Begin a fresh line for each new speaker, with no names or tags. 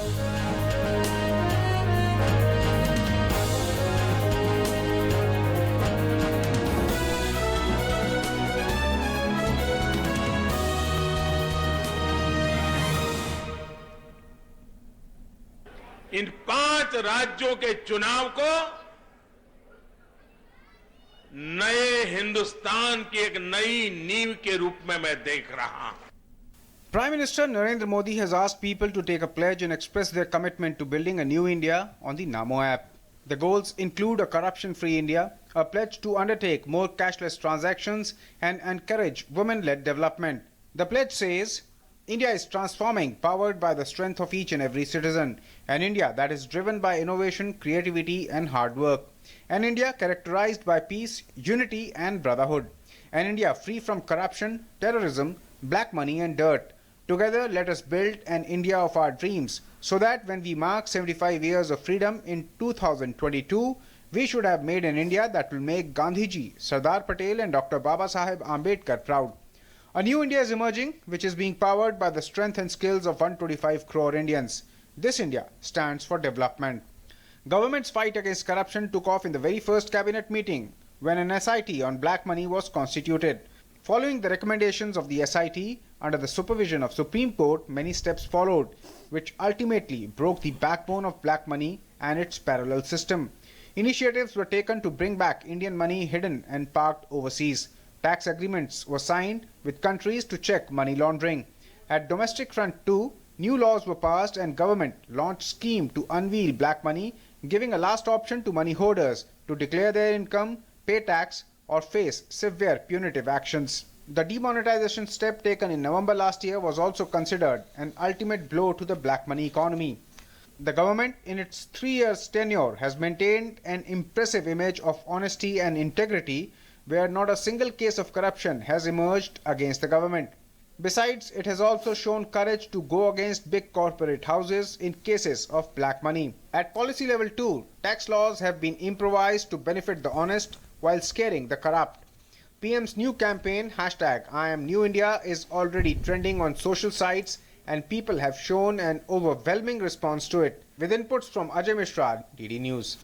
इन 5 राज्यों के चुनाव को नए हिंदुस्तान की एक नई नींव के रूप में मैं देख रहा हूं.
Prime Minister Narendra Modi has asked people to take a pledge and express their commitment to building a new India on the Namo app. The goals include a corruption-free India, a pledge to undertake more cashless transactions and encourage women-led development. The pledge says, India is transforming, powered by the strength of each and every citizen. An India that is driven by innovation, creativity and hard work. An India characterized by peace, unity and brotherhood. An India free from corruption, terrorism, black money and dirt. Together, let us build an India of our dreams, so that when we mark 75 years of freedom in 2022, we should have made an India that will make Gandhiji, Sardar Patel and Dr. Babasaheb Ambedkar proud. A new India is emerging, which is being powered by the strength and skills of 125 crore Indians. This India stands for development. Government's fight against corruption took off in the very first cabinet meeting, when an SIT on black money was constituted. Following the recommendations of the SIT, under the supervision of Supreme Court, many steps followed, which ultimately broke the backbone of black money and its parallel system. Initiatives were taken to bring back Indian money hidden and parked overseas. Tax agreements were signed with countries to check money laundering. At domestic front too, new laws were passed and government launched scheme to unveil black money, giving a last option to money hoarders to declare their income, pay tax or face severe punitive actions. The demonetization step taken in November last year was also considered an ultimate blow to the black money economy. The government, in its 3 years tenure, has maintained an impressive image of honesty and integrity, where not a single case of corruption has emerged against the government. Besides, it has also shown courage to go against big corporate houses in cases of black money. At policy level too, tax laws have been improvised to benefit the honest while scaring the corrupt. PM's new campaign, #IamNewIndia, is already trending on social sites and people have shown an overwhelming response to it. With inputs from Ajay Mishra, DD News.